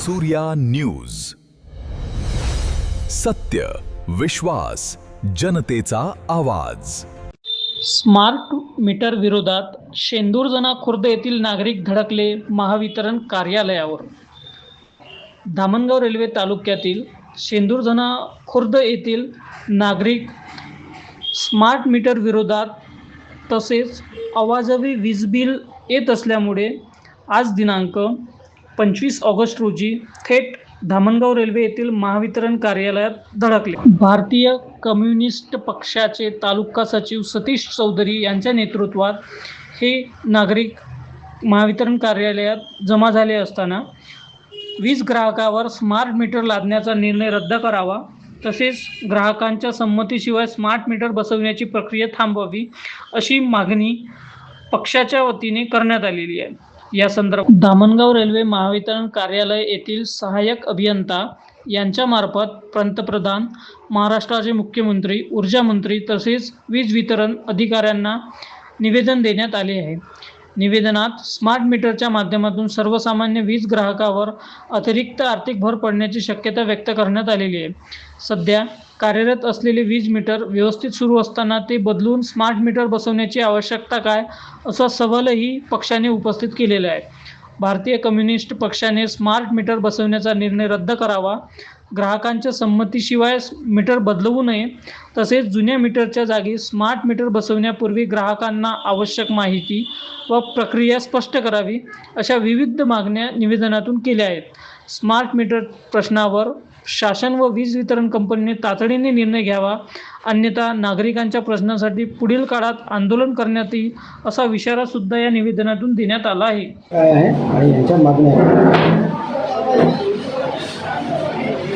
Surya news. सत्य, विश्वास, जनतेचा आवाज. स्मार्ट मीटर विरोधात शेंदूरजना खुर्द येथील नागरिक धडकले महावितरण कार्यालयावर. धामणगाव रेल्वे तालुक्यातील शेंदूरजना खुर्द येथील नागरिक स्मार्ट मीटर विरोधात तसेच अवाजवी वीज बिल येत असल्यामुळे आज दिनांक 25 ऑगस्ट रोजी थेट धामणगाव रेल्वे येथील महावितरण कार्यालयात धडकले. भारतीय कम्युनिस्ट पक्षाचे तालुका सचिव सतीश चौधरी यांच्या नेतृत्वात हे नागरिक महावितरण कार्यालयात जमा झाले असताना वीज ग्राहकावर स्मार्ट मीटर लादण्याचा निर्णय रद्द करावा, तसेच ग्राहकांच्या संमतीशिवाय स्मार्ट मीटर बसवण्याची प्रक्रिया थांबवावी अशी मागणी पक्षाच्या वतीने करण्यात आलेली आहे. या संदर्भात धामणगाव रेल्वे महावितरण कार्यालय येथील सहाय्यक अभियंता यांच्यामार्फत पंतप्रधान, महाराष्ट्राचे मुख्यमंत्री, ऊर्जा मंत्री तसेच वीज वितरण अधिकाऱ्यांना निवेदन देण्यात आले आहे. निवेदनात स्मार्ट मीटरच्या माध्यमातून सर्वसामान्य वीज ग्राहकावर अतिरिक्त आर्थिक भर पडण्याची शक्यता व्यक्त करण्यात आलेली आहे. सध्या कार्यरत असलेले वीज मीटर व्यवस्थित सुरू असताना ते बदलून स्मार्ट मीटर बसवण्याची आवश्यकता काय, असा सवालही पक्षाने उपस्थित केलेला आहे. भारतीय कम्युनिस्ट पक्षाने स्मार्ट मीटर बसवण्याचा निर्णय रद्द करावा, ग्राहकांच्या संमतीशिवाय मीटर बदलवू नये, तसेच जुन्या मीटरच्या जागी स्मार्ट मीटर बसवण्यापूर्वी ग्राहकांना आवश्यक माहिती व प्रक्रिया स्पष्ट करावी, अशा विविध मागण्या निवेदनातून केल्या आहेत. स्मार्ट मीटर प्रश्नावर शासन व वीज वितरण कंपनीने तातडीने निर्णय घ्यावा, अन्यथा नागरिकांच्या प्रश्नासाठी पुढील काळात आंदोलन करण्यात येईल, असा इशारा सुद्धा या निवेदनातून देण्यात आला आहे. काय आहे आणि यांच्या मागण्या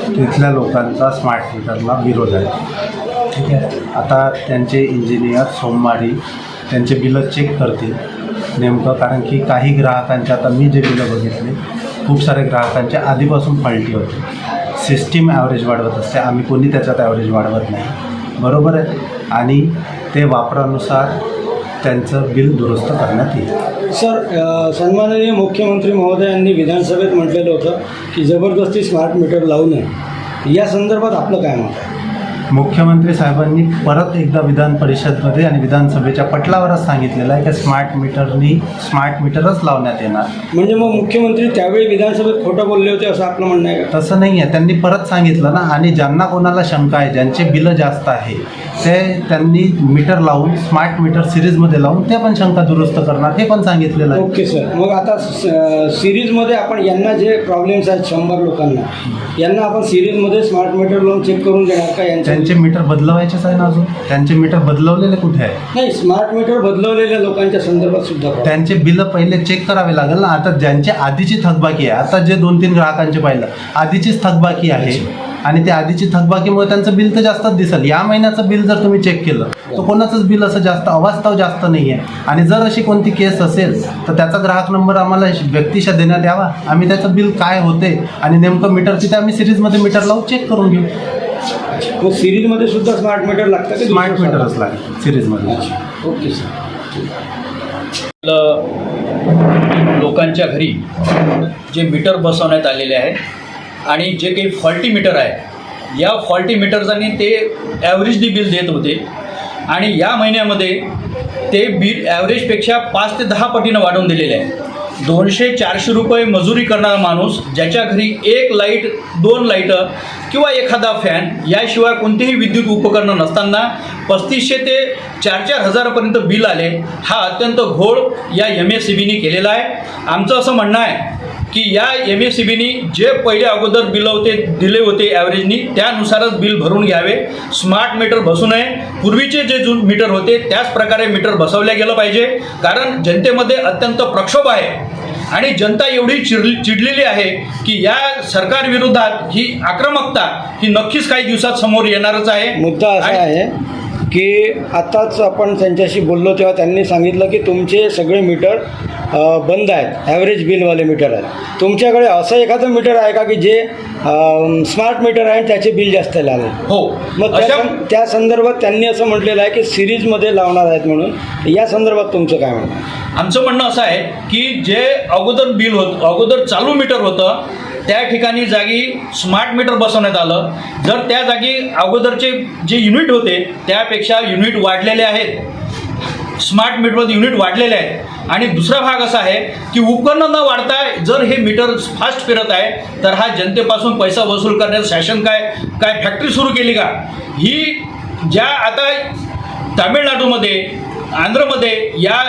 तिथल्या लोकांचा स्मार्ट मीटरला विरोध आहे. ठीक आहे, आता त्यांचे इंजिनियर सोमवारी त्यांचे बिलं चेक करतील नेमकं, कारण की काही ग्राहकांचे, आता मी जे बिलं बघितले, खूप सारे ग्राहकांचे आधीपासून फॉल्टी होते. सिस्टीम ॲव्हरेज वाढवत असते, आम्ही कोणी त्याच्यात ॲव्हरेज वाढवत नाही, बरोबर आहे, आणि ते वापरानुसार त्यांचं बिल दुरुस्त करण्यात येईल. सर, सन्माननीय मुख्यमंत्री महोदयांनी विधानसभेत म्हटलेलं होतं की जबरदस्ती स्मार्ट मीटर लावू नये. या संदर्भात आपलं काय मत आहे? मुख्यमंत्री साहेबांनी परत एकदा विधान परिषदमध्ये आणि विधानसभेच्या पटलावरच सांगितलेलं आहे की स्मार्ट मीटरच लावण्यात येणार. म्हणजे मग मुख्यमंत्री त्यावेळी विधानसभेत खोटं बोलले होते असं आपलं म्हणणं आहे का? तसं नाही आहे, त्यांनी परत सांगितलं ना, आणि ज्यांना कोणाला शंका आहे, ज्यांचे बिलं जास्त आहे, ते त्यांनी मीटर लावून स्मार्ट मीटर सिरीजमध्ये लावून ते पण शंका दुरुस्त करणार, हे पण सांगितलेलं आहे. ओके सर, मग आता सिरीजमध्ये आपण यांना जे प्रॉब्लेम्स आहेत 100 लोकांना, यांना आपण सिरीजमध्ये स्मार्ट मीटर लावून चेक करून देणार का? त्यांचे मीटर बदलवायचेच आहे ना, अजून त्यांचे मीटर बदलवलेले कुठे आहे? नाही, स्मार्ट मीटर बदलवलेल्या लोकांच्या संदर्भात सुद्धा त्यांचे बिलं पहिले चेक करावे लागेल ना. आता ज्यांची आधीची थकबाकी आहे, आता जे 2-3 ग्राहकांचे पाहिलं आधीचीच थकबाकी आहे, आणि त्या आधीची थकबाकीमुळे त्यांचं बिल तर जास्तच दिसेल. या महिन्याचं बिल जर तुम्ही चेक केलं तर कोणाचंच बिल असं जास्त अवास्तव जास्त नाही आहे. आणि जर अशी कोणती केस असेल तर त्याचा ग्राहक नंबर आम्हाला व्यक्तिशः देण्यात यावा, आम्ही त्याचं बिल काय होते आणि नेमकं मीटर तिथे आम्ही सिरीजमध्ये मीटर लावून चेक करून घेऊ. मग सिरीजमध्ये सुद्धा स्मार्ट मीटर लागतं की स्मार्ट मीटरच लागेल सिरीजमध्ये. Okay sir. लोकांच्या घरी जे मीटर बसवण्यात आलेले आहेत आणि जे काही फॉल्टी मीटर आहे, या फॉल्टी मीटरनी ते ॲव्हरेजनी बिल देत होते, आणि या महिन्यामध्ये ते बिल ॲव्हरेजपेक्षा 5 ते 10 पटीनं वाढवून दिलेले आहे. 200-400 रुपये मजुरी करणारा माणूस, ज्याच्या घरी 1 लाईट, 2 लाईटं किंवा एखादा फॅन याशिवाय कोणतेही विद्युत उपकरणं नसताना 3500 ते 4-4 हजारापर्यंत बिल आले, हा अत्यंत घोळ या MSEBीने केलेला आहे. आमचं असं म्हणणं आहे की या MSEBीने जे पहिले अगोदर बिल दिले होते ॲव्हरेजनी, त्यानुसारच बिल भरून घ्यावे. स्मार्ट मीटर बसू नये. पूर्वीचे जे मीटर होते त्याच प्रकारे मीटर बसवल्या गेलं पाहिजे, कारण जनतेमध्ये अत्यंत प्रक्षोभ आहे आणि जनता एवढी चिडलेली आहे की या सरकारविरोधात ही आक्रमकता ही नक्कीच काही दिवसात समोर येणारच आहे. मुद्दा असा आहे की आताच आपण त्यांच्याशी बोललो तेव्हा त्यांनी सांगितलं की तुमचे सगळे मीटर बंद आहेत, ॲव्हरेज बिलवाले मीटर आहेत. तुमच्याकडे असं एखादं मीटर आहे का की जे स्मार्ट मीटर आहे त्याचे बिल जास्त लागेल? हो. मग त्या संदर्भात त्यांनी असं म्हटलेलं आहे की सिरीजमध्ये लावणार आहेत म्हणून. या संदर्भात तुमचं काय म्हणणं? आमचं म्हणणं असं आहे की जे अगोदर बिल होतं, अगोदर चालू मीटर होतं त्या ठिकाणी जागी स्मार्ट मीटर बसवण्यात आलं. जर त्या जागी अगोदरचे जे युनिट होते त्यापेक्षा युनिट वाढलेले आहेत, स्मार्ट मीटरमध्ये युनिट वाढलेले आहेत. आणि दुसरा भाग असा आहे की उपकरणं न वाढता जर हे मीटर फास्ट फिरत आहे तर हा जनतेपासून पैसा वसूल करण्याचं शासन काय फॅक्टरी सुरू केली का? ही ज्या आता तामिळनाडूमध्ये, आंध्रमध्ये या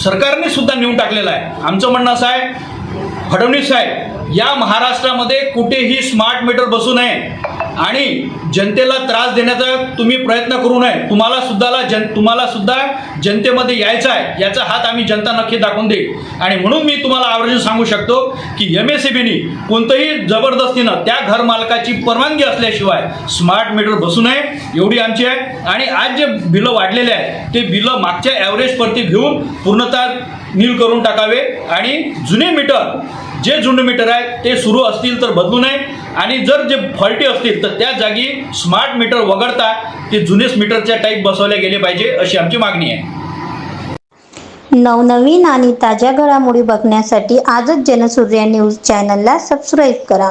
सरकारने सुद्धा नेऊन टाकलेलं आहे. आमचं म्हणणं असं आहे, फडणवीस साहेब, या महाराष्ट्रामध्ये कुठेही स्मार्ट मीटर बसू नये आणि जनतेला त्रास देण्याचा तुम्ही प्रयत्न करू नये. तुम्हाला सुद्धा जनतेमध्ये यायचं आहे, याचा हात आम्ही जनता नक्की दाखवून देईल. आणि म्हणून मी तुम्हाला आवर्जून सांगू शकतो की MSEBनी कोणतंही जबरदस्तीनं त्या घर मालकाची परवानगी असल्याशिवाय स्मार्ट मीटर बसू नये, एवढी आमची आहे. आणि आज जे बिलं वाढलेले आहेत ते बिलं मागच्या ॲव्हरेजवरती घेऊन पूर्णतः नील करून टाकावे. आणि जुने मीटर आहेत ते सुरू असतील तर बदलू नये, आणि जर जे फॉल्टी असतील तर त्या जागी स्मार्ट मीटर वगळता ते जुनेच मीटरच्या टाईप बसवले गेले पाहिजे, अशी आमची मागणी आहे. नवनवीन आणि ताज्या घडामोडी बघण्यासाठी आजच जनसूर्य न्यूज चॅनलला सबस्क्राईब करा.